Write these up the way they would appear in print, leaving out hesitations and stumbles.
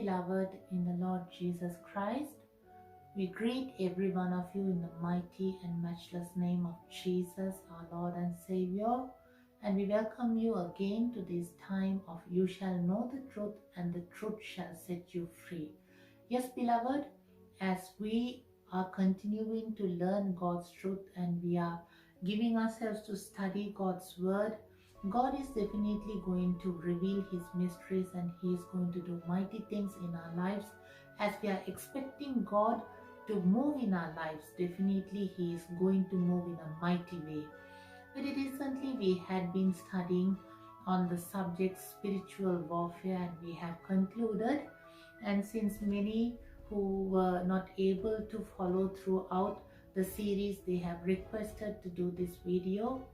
beloved in the Lord Jesus Christ, we greet every one of you in the mighty and matchless name of Jesus, our Lord and Savior, and we welcome you again to this time of You Shall Know the Truth and the Truth Shall Set You Free. Yes, beloved, as we are continuing to learn God's truth and we are giving ourselves to study God's Word, God is definitely going to reveal His mysteries and He is going to do mighty things in our lives. As we are expecting God to move in our lives, definitely He is going to move in a mighty way. Very recently we had been studying on the subject spiritual warfare and we have concluded, and since many who were not able to follow throughout the series, they have requested to do this video.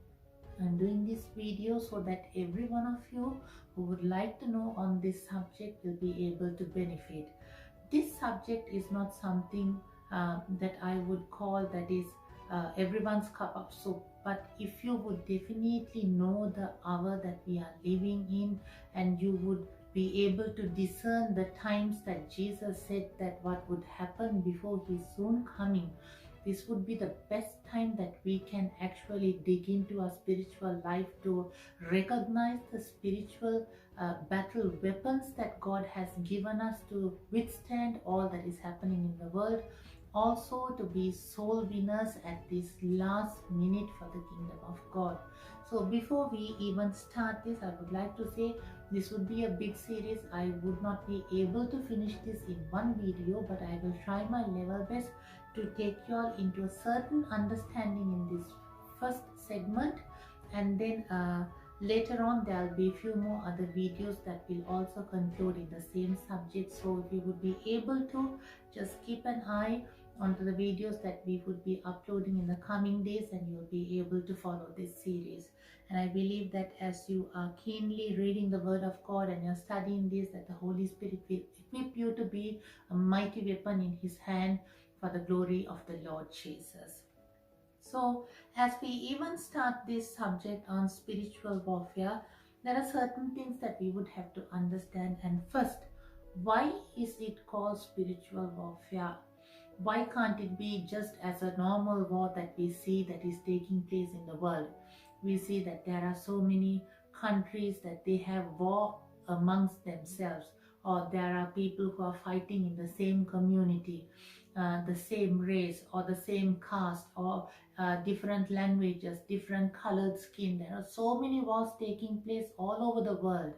I'm doing this video so that every one of you who would like to know on this subject will be able to benefit. This subject is not something that I would call that is everyone's cup of soup, but if you would definitely know the hour that we are living in and you would be able to discern the times that Jesus said that what would happen before His soon coming, this would be the best time that we can actually dig into our spiritual life to recognize the spiritual battle weapons that God has given us to withstand all that is happening in the world. Also to be soul winners at this last minute for the kingdom of God. So before we even start this, I would like to say this would be a big series. I would not be able to finish this in one video, but I will try my level best to take you all into a certain understanding in this first segment, and then later on there will be a few more other videos that will also conclude in the same subject. So if you would be able to just keep an eye onto the videos that we would be uploading in the coming days, and you'll be able to follow this series. And I believe that as you are keenly reading the Word of God and you're studying this, that the Holy Spirit will equip you to be a mighty weapon in His hand for the glory of the Lord Jesus. So as we even start this subject on spiritual warfare, there are certain things that we would have to understand. And first, why is it called spiritual warfare? Why can't it be just as a normal war that we see that is taking place in the world? We see that there are so many countries that they have war amongst themselves, or there are people who are fighting in the same community, the same race or the same caste, or different languages, different colored skin. There are so many wars taking place all over the world.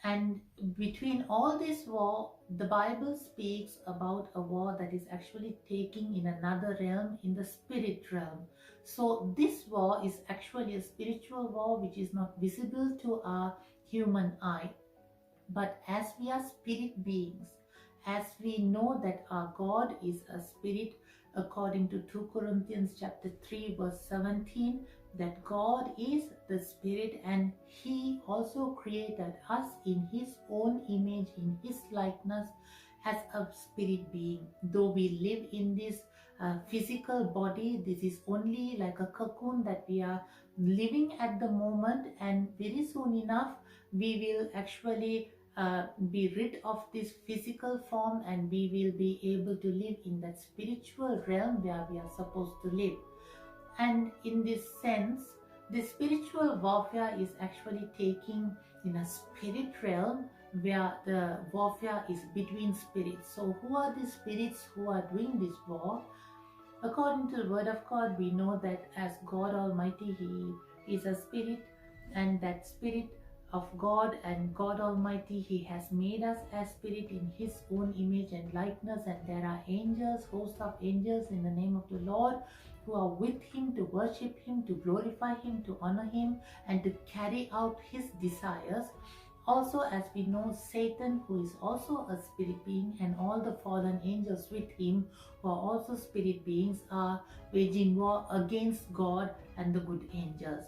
And between all this war, the Bible speaks about a war that is actually taking in another realm, in the spirit realm. So this war is actually a spiritual war which is not visible to our human eye. But as we are spirit beings, as we know that our God is a spirit, according to 2 Corinthians chapter 3 verse 17, that God is the Spirit and He also created us in His own image, in His likeness, as a spirit being. Though we live in this physical body, this is only like a cocoon that we are living at the moment, and very soon enough we will actually be rid of this physical form and we will be able to live in that spiritual realm where we are supposed to live. And in this sense, the spiritual warfare is actually taking in a spirit realm where the warfare is between spirits. So who are the spirits who are doing this war? According to the Word of God, we know that as God Almighty, He is a spirit, and that spirit of God and God Almighty, He has made us as spirit in His own image and likeness, and there are angels, hosts of angels in the name of the Lord, who are with Him to worship Him, to glorify Him, to honor Him, and to carry out His desires. Also, as we know, Satan, who is also a spirit being, and all the fallen angels with him, who are also spirit beings, are waging war against God and the good angels.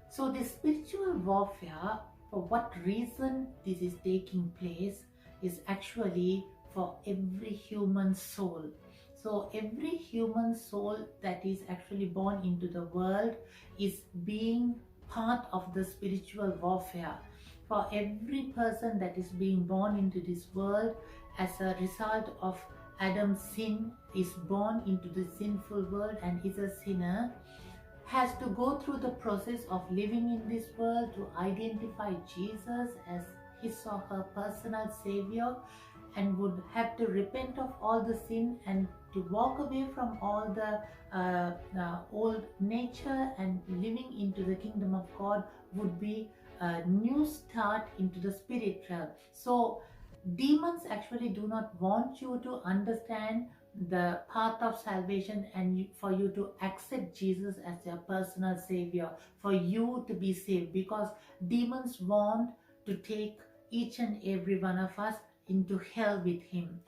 So this spiritual warfare, for what reason this is taking place, is actually for every human soul. So every human soul that is actually born into the world is being part of the spiritual warfare. for every person that is being born into this world as a result of Adam's sin, is born into the sinful world and is a sinner, has to go through the process of living in this world to identify Jesus as his or her personal savior, and would have to repent of all the sin and to walk away from all the old nature, and living into the kingdom of God would be a new start into the spirit realm. So demons actually do not want you to understand the path of salvation and for you to accept Jesus as your personal savior, for you to be saved, because demons want to take each and every one of us into hell with him.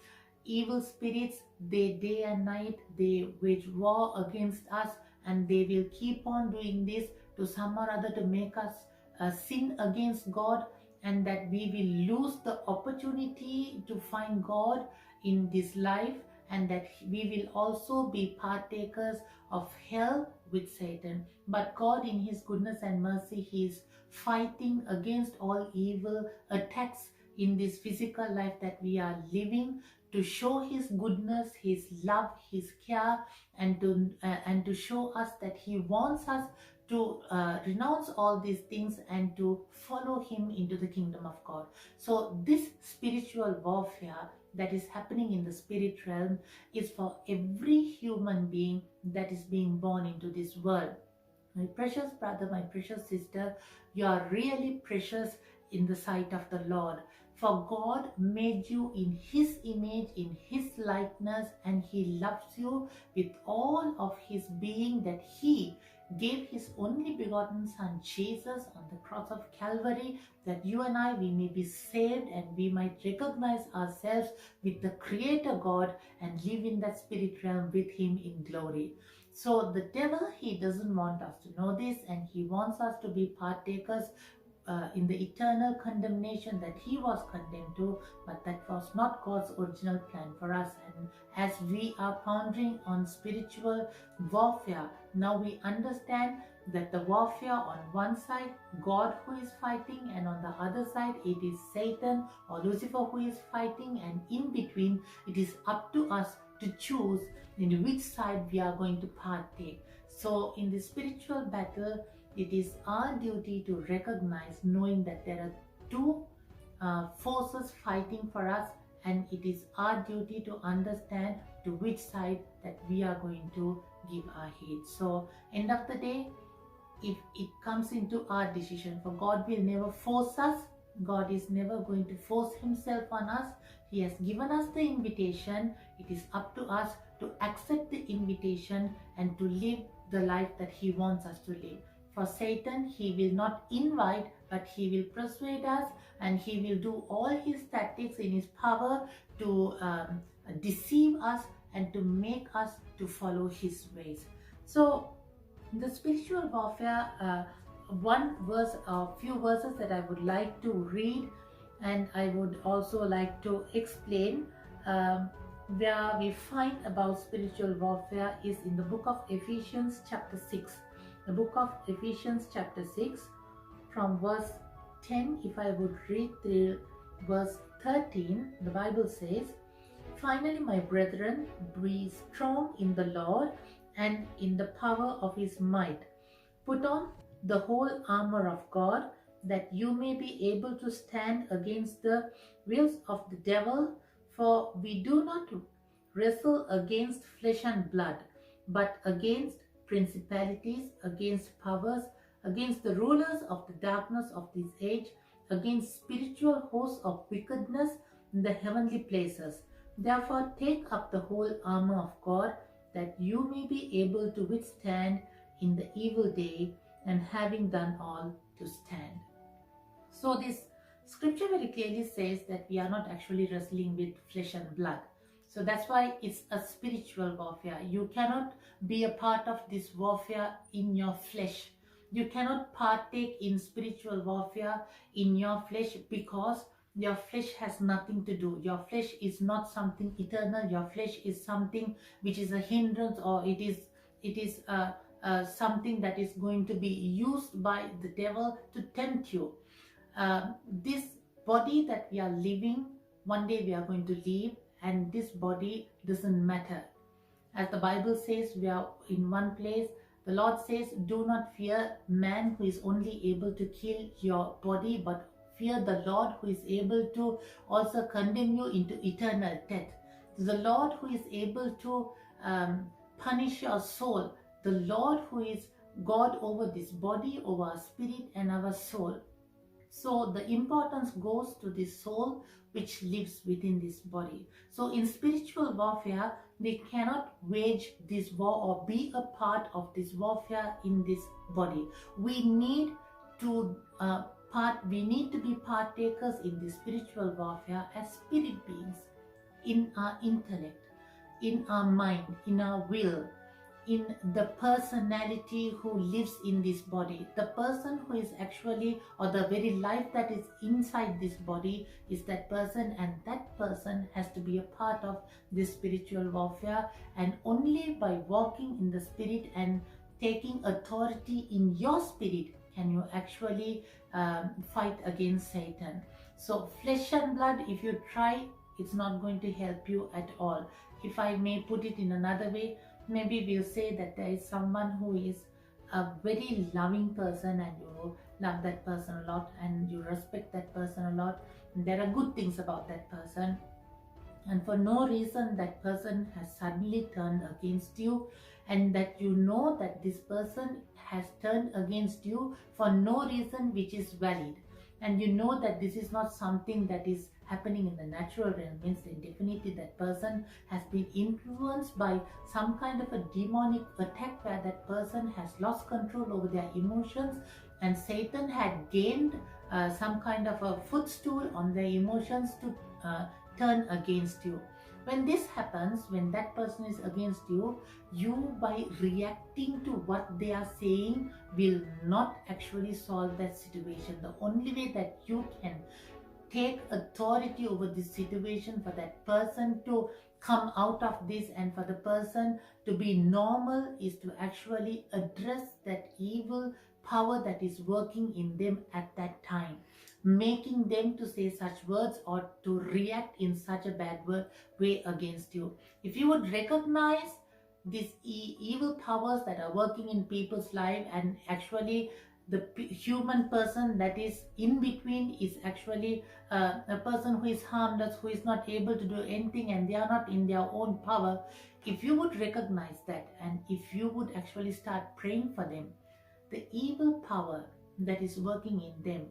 Evil spirits, they day and night, they wage war against us, and they will keep on doing this to some or other to make us sin against God, and that we will lose the opportunity to find God in this life, and that we will also be partakers of hell with Satan. But God, in his goodness and mercy, he is fighting against all evil attacks in this physical life that we are living, to show his goodness, his love, his care, and to show us that he wants us to renounce all these things and to follow him into the kingdom of God. So this spiritual warfare that is happening in the spirit realm is for every human being that is being born into this world. My precious brother, my precious sister, you are really precious in the sight of the Lord. For God made you in his image, in his likeness, and he loves you with all of his being, that he gave his only begotten son Jesus on the cross of Calvary, that you and I, we may be saved and we might recognize ourselves with the Creator God and live in that spirit realm with him in glory. So the devil, he doesn't want us to know this, and he wants us to be partakers in the eternal condemnation that he was condemned to, but that was not God's original plan for us. And as we are pondering on spiritual warfare, now we understand that the warfare on one side, God who is fighting, and on the other side it is Satan or Lucifer who is fighting, and in between it is up to us to choose in which side we are going to partake. So in the spiritual battle, it is our duty to recognize, knowing that there are two forces fighting for us, and it is our duty to understand to which side that we are going to give our heed. So end of the day, if it comes into our decision, for God will never force us. God is never going to force himself on us. He has given us the invitation. It is up to us to accept the invitation and to live the life that he wants us to live. For Satan, he will not invite, but he will persuade us, and he will do all his tactics in his power to deceive us and to make us to follow his ways. So the spiritual warfare, one verse, a few verses that I would like to read, and I would also like to explain where we find about spiritual warfare is in the book of Ephesians chapter 6. The book of Ephesians chapter 6 from verse 10, if I would read till verse 13, the Bible says, "Finally, my brethren, be strong in the Lord and in the power of his might. Put on the whole armor of God, that you may be able to stand against the wiles of the devil. For we do not wrestle against flesh and blood, but against principalities, against powers, against the rulers of the darkness of this age, against spiritual hosts of wickedness in the heavenly places. Therefore take up the whole armor of God, that you may be able to withstand in the evil day, and having done all, to stand." So this scripture very clearly says that we are not actually wrestling with flesh and blood. So that's why it's a spiritual warfare. You cannot be a part of this warfare in your flesh. You cannot partake in spiritual warfare in your flesh, because your flesh has nothing to do. Your flesh is not something eternal. Your flesh is something which is a hindrance, or it is something that is going to be used by the devil to tempt you. this body that we are living, one day we are going to leave, and this body doesn't matter. As the Bible says, we are in one place. The Lord says, do not fear man who is only able to kill your body, but fear the Lord who is able to also condemn you into eternal death. The Lord who is able to punish your soul. The Lord who is God over this body, over our spirit and our soul. So the importance goes to the soul which lives within this body. So in spiritual warfare, we cannot wage this war or be a part of this warfare in this body. We need to be partakers in the spiritual warfare as spirit beings, in our intellect, in our mind, in our will, in the personality who lives in this body. The person who is actually, or the very life that is inside this body is that person, and that person has to be a part of this spiritual warfare. And only by walking in the spirit and taking authority in your spirit can you actually fight against Satan. So flesh and blood, if you try, it's not going to help you at all. If I may put it in another way, maybe we'll say that there is someone who is a very loving person, and you love that person a lot and you respect that person a lot. There are good things about that person, and for no reason that person has suddenly turned against you, and that you know that this person has turned against you for no reason which is valid, and you know that this is not something that is happening in the natural realm, means then definitely that person has been influenced by some kind of a demonic attack where that person has lost control over their emotions, and Satan had gained some kind of a footstool on their emotions to turn against you. When this happens, when that person is against you, you by reacting to what they are saying will not actually solve that situation. The only way that you can take authority over this situation, for that person to come out of this and for the person to be normal, is to actually address that evil power that is working in them at that time, making them to say such words or to react in such a bad way against you. If you would recognize these evil powers that are working in people's life, and actually the human person that is in between is actually a person who is harmless, who is not able to do anything, and they are not in their own power. If you would recognize that, and if you would actually start praying for them, the evil power that is working in them,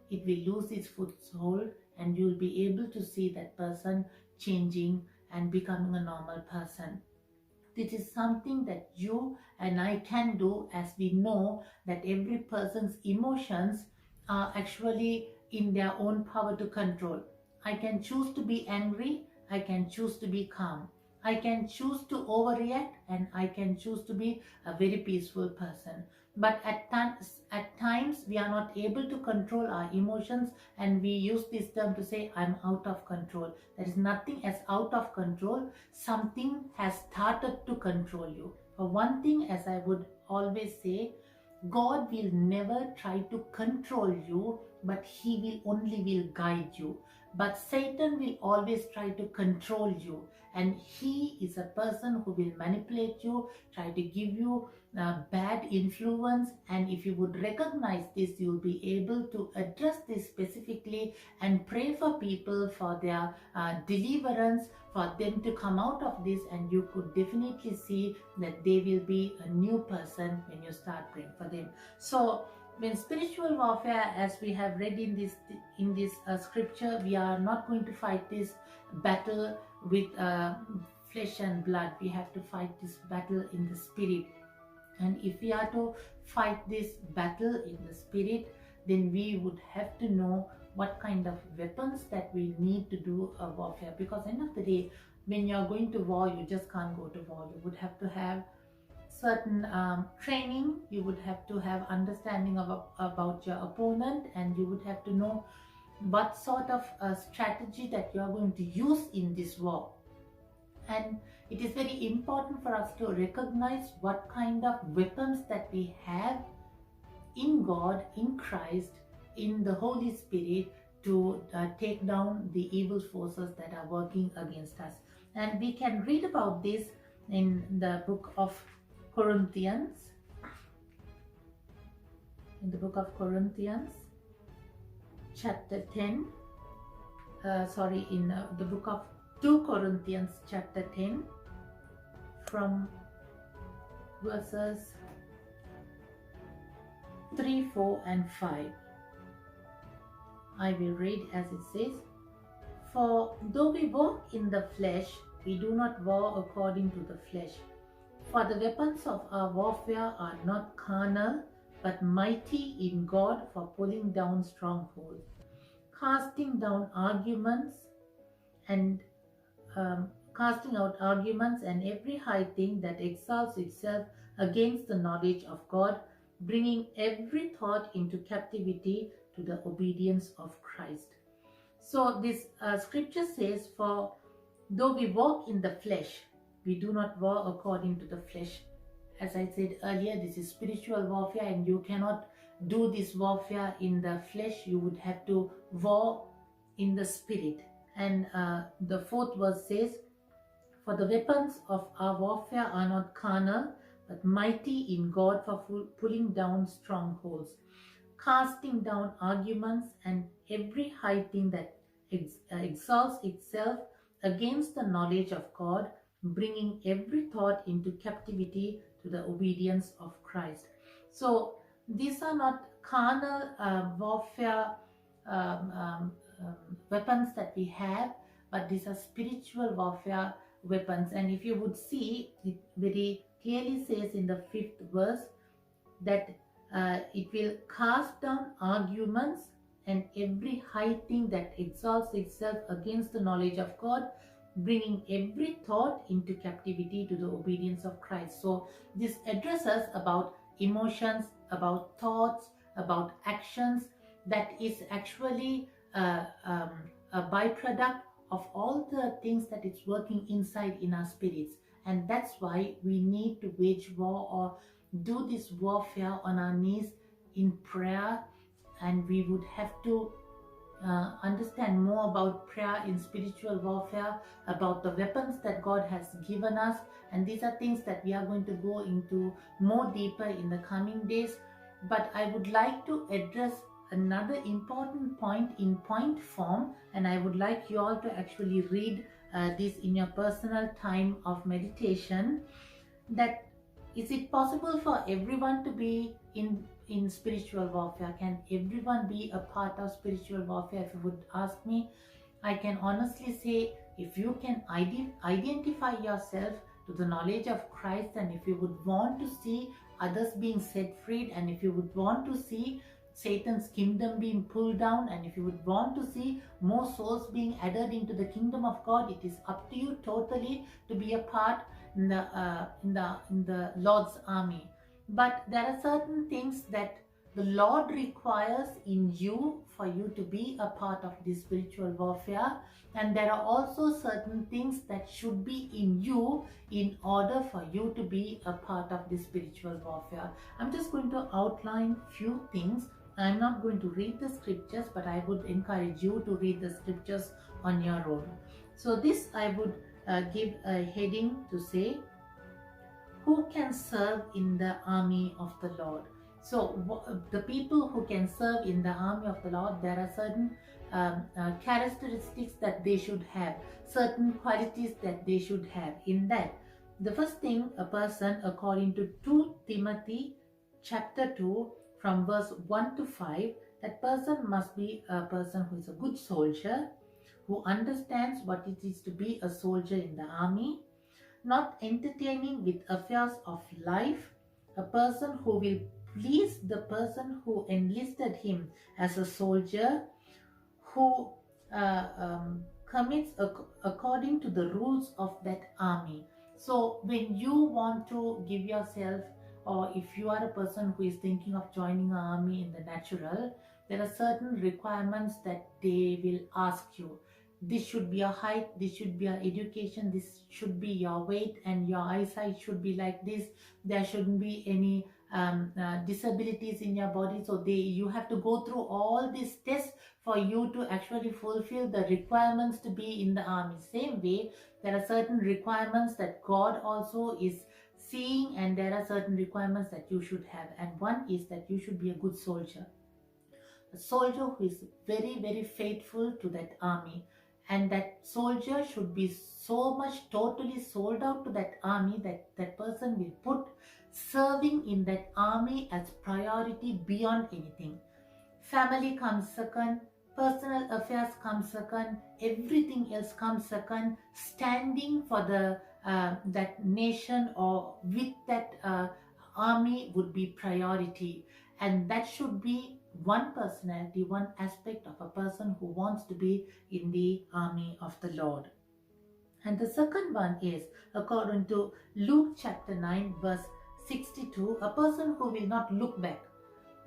it will lose its foothold, and you will be able to see that person changing and becoming a normal person. This is something that you and I can do, as we know that every person's emotions are actually in their own power to control. I can choose to be angry, I can choose to be calm. I can choose to overreact, and I can choose to be a very peaceful person. But at times we are not able to control our emotions, and we use this term to say, I'm out of control. There is nothing as out of control. Something has started to control you. For one thing, as I would always say, God will never try to control you, but He will only guide you. But Satan will always try to control you, and he is a person who will manipulate you, try to give you bad influence. And if you would recognize this, you will be able to address this specifically and pray for people for their deliverance, for them to come out of this, and you could definitely see that they will be a new person when you start praying for them. So when spiritual warfare, as we have read in this scripture, we are not going to fight this battle with flesh and blood. We have to fight this battle in the spirit. And if we are to fight this battle in the spirit, then we would have to know what kind of weapons that we need to do a warfare. Because end of the day, when you are going to war, you just can't go to war. You would have to have certain training, you would have to have understanding about your opponent, and you would have to know what sort of strategy that you are going to use in this war. And it is very important for us to recognize what kind of weapons that we have in God, in Christ, in the Holy Spirit to take down the evil forces that are working against us. And we can read about this in the book of Corinthians. In the book of Corinthians, chapter 10, in the book of 2 Corinthians, chapter 10, from verses 3, 4, and 5. I will read as it says, "For though we walk in the flesh, we do not war according to the flesh. For the weapons of our warfare are not carnal, but mighty in God for pulling down strongholds, casting down arguments and casting out arguments and every high thing that exalts itself against the knowledge of God, bringing every thought into captivity to the obedience of Christ." So this scripture says, "For though we walk in the flesh, we do not war according to the flesh." As I said earlier, this is spiritual warfare, and you cannot do this warfare in the flesh. You would have to war in the spirit. And the fourth verse says, "For the weapons of our warfare are not carnal, but mighty in God for pulling down strongholds, casting down arguments and every high thing that exalts itself against the knowledge of God, bringing every thought into captivity to the obedience of Christ." So these are not carnal warfare weapons that we have, but these are spiritual warfare weapons. And if you would see, it very clearly says in the 5th verse that it will cast down arguments and every high thing that exalts itself against the knowledge of God, bringing every thought into captivity to the obedience of Christ. So this addresses about emotions, about thoughts, about actions that is actually a byproduct of all the things that it's working inside in our spirits. And that's why we need to wage war or do this warfare on our knees in prayer. And we would have to understand more about prayer in spiritual warfare, about the weapons that God has given us. And these are things that we are going to go into more deeper in the coming days. But I would like to address another important point in point form, and I would like you all to actually read this in your personal time of meditation. That is it possible for everyone to be in spiritual warfare? Can everyone be a part of spiritual warfare? If you would ask me, I can honestly say, if you can identify yourself to the knowledge of Christ, and if you would want to see others being set free, and if you would want to see Satan's kingdom being pulled down, and if you would want to see more souls being added into the kingdom of God, it is up to you totally to be a part in the Lord's army. But there are certain things that the Lord requires in you for you to be a part of this spiritual warfare, and there are also certain things that should be in you in order for you to be a part of this spiritual warfare. I'm just going to outline few things. I'm not going to read the scriptures, but I would encourage you to read the scriptures on your own. So this I would give a heading to say, who can serve in the army of the Lord? So the people who can serve in the army of the Lord, there are certain characteristics that they should have, certain qualities that they should have. In that, the first thing, a person, according to 2 Timothy chapter 2 from verse 1 to 5, that person must be a person who is a good soldier, who understands what it is to be a soldier in the army, not entertaining with affairs of life, a person who will please the person who enlisted him as a soldier, who commits according to the rules of that army. So when you want to give yourself, or if you are a person who is thinking of joining an army in the natural, there are certain requirements that they will ask you. This should be your height, this should be your education, this should be your weight, and your eyesight should be like this. There shouldn't be any disabilities in your body, so you have to go through all these tests for you to actually fulfill the requirements to be in the army. Same way, there are certain requirements that God also is seeing, and there are certain requirements that you should have, and one is that you should be a good soldier, a soldier who is very, very faithful to that army. And that soldier should be so much totally sold out to that army that that person will put serving in that army as priority beyond anything. Family comes second, personal affairs comes second, everything else comes second. Standing for the that nation or with that army would be priority, and that should be one personality, one aspect of a person who wants to be in the army of the Lord. And the second one is, according to Luke chapter 9, verse 62, a person who will not look back.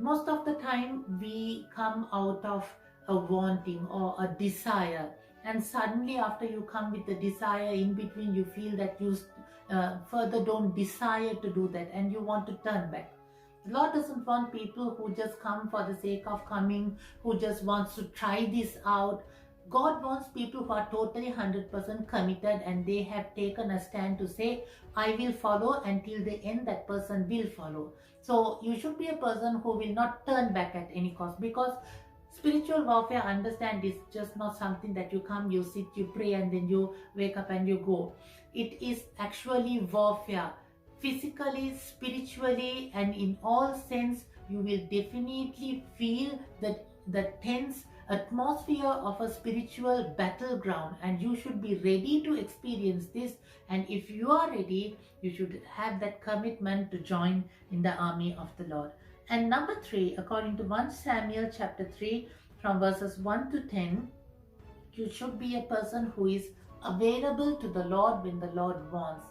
Most of the time we come out of a wanting or a desire, and suddenly after you come with the desire, in between you feel that you further don't desire to do that and you want to turn back. The Lord doesn't want people who just come for the sake of coming, who just wants to try this out. God wants people who are totally 100% committed, and they have taken a stand to say, I will follow until the end, that person will follow. So you should be a person who will not turn back at any cost, because spiritual warfare, understand, is just not something that you come, you sit, you pray, and then you wake up and you go. It is actually warfare, physically, spiritually, and in all sense. You will definitely feel that the tense atmosphere of a spiritual battleground, and you should be ready to experience this. And if you are ready, you should have that commitment to join in the army of the Lord. And number 3, according to 1 Samuel chapter 3 from verses 1 to 10, you should be a person who is available to the Lord when the Lord wants.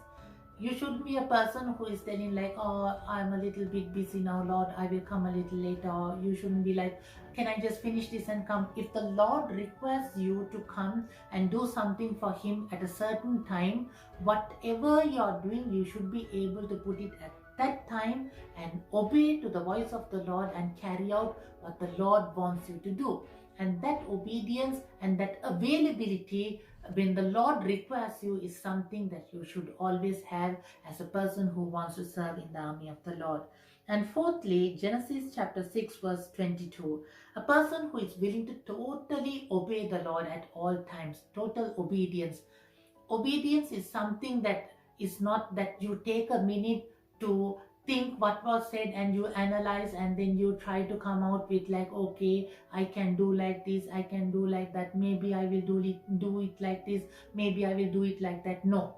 You shouldn't be a person who is telling like, oh, I'm a little bit busy now, Lord, I will come a little later. Or you shouldn't be like, can I just finish this and come? If the Lord requests you to come and do something for Him at a certain time, whatever you're doing, you should be able to put it at that time and obey to the voice of the Lord and carry out what the Lord wants you to do. And that obedience and that availability when the Lord requires you is something that you should always have as a person who wants to serve in the army of the Lord. And fourthly, Genesis chapter 6 verse 22, a person who is willing to totally obey the Lord at all times, total obedience. Obedience is something that is not that you take a minute to think what was said and you analyze and then you try to come out with like, okay, I can do like this, I can do like that, maybe I will do it like this, maybe I will do it like that. No.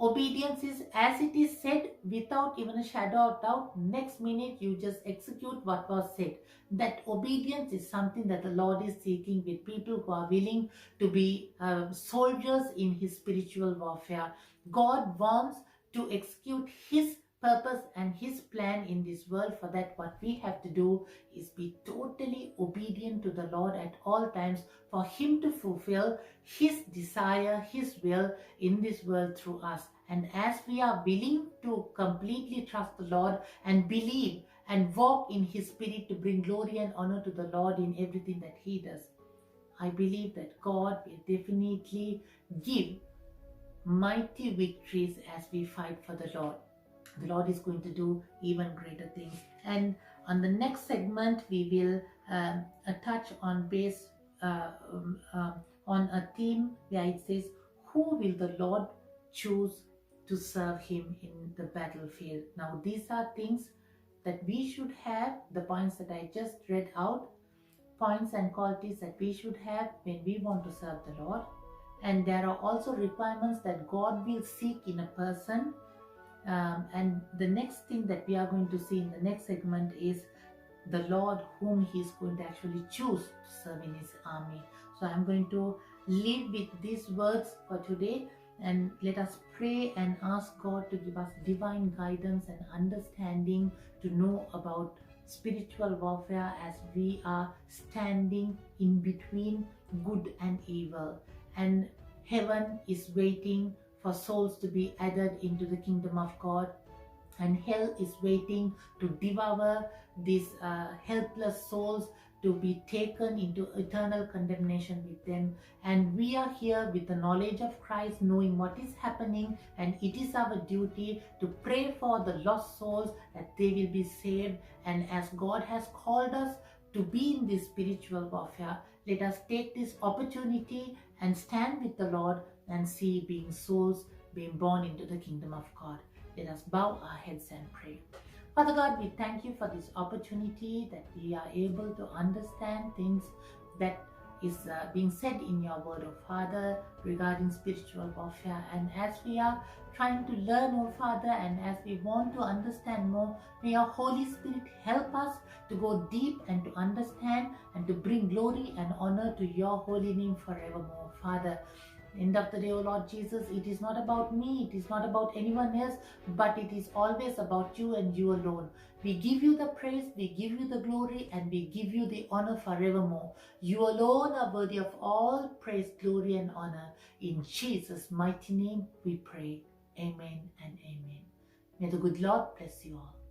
Obedience is as it is said, without even a shadow of doubt. Next minute you just execute what was said. That obedience is something that the Lord is seeking with people who are willing to be soldiers in His spiritual warfare. God wants to execute His purpose and His plan in this world. For that, what we have to do is be totally obedient to the Lord at all times, for Him to fulfill His desire, His will in this world through us. And as we are willing to completely trust the Lord and believe and walk in His Spirit to bring glory and honor to the Lord in everything that He does, I believe that God will definitely give mighty victories as we fight for the Lord. The Lord is going to do even greater things. And on the next segment, we will touch on base on a theme where it says, who will the Lord choose to serve Him in the battlefield? Now, these are things that we should have, the points that I just read out, points and qualities that we should have when we want to serve the Lord. And there are also requirements that God will seek in a person. And the next thing that we are going to see in the next segment is the Lord whom He is going to actually choose to serve in His army. So I'm going to leave with these words for today, and let us pray and ask God to give us divine guidance and understanding to know about spiritual warfare as we are standing in between good and evil. And heaven is waiting for souls to be added into the kingdom of God. and hell is waiting to devour these helpless souls, to be taken into eternal condemnation with them. And we are here with the knowledge of Christ, knowing what is happening, and it is our duty to pray for the lost souls that they will be saved. And as God has called us to be in this spiritual warfare, let us take this opportunity and stand with the Lord and see being souls being born into the kingdom of God. Let us bow our heads and pray. Father God, we thank you for this opportunity that we are able to understand things that is being said in your word, oh Father, regarding spiritual warfare. And as we are trying to learn, oh Father, and as we want to understand more, may your Holy Spirit help us to go deep and to understand and to bring glory and honor to your holy name forevermore, Father. End of the day, O Lord Jesus, it is not about me, it is not about anyone else, but it is always about you and you alone. We give you the praise, we give you the glory, and we give you the honor forevermore. You alone are worthy of all praise, glory, and honor. In Jesus' mighty name we pray. Amen and amen. May the good Lord bless you all.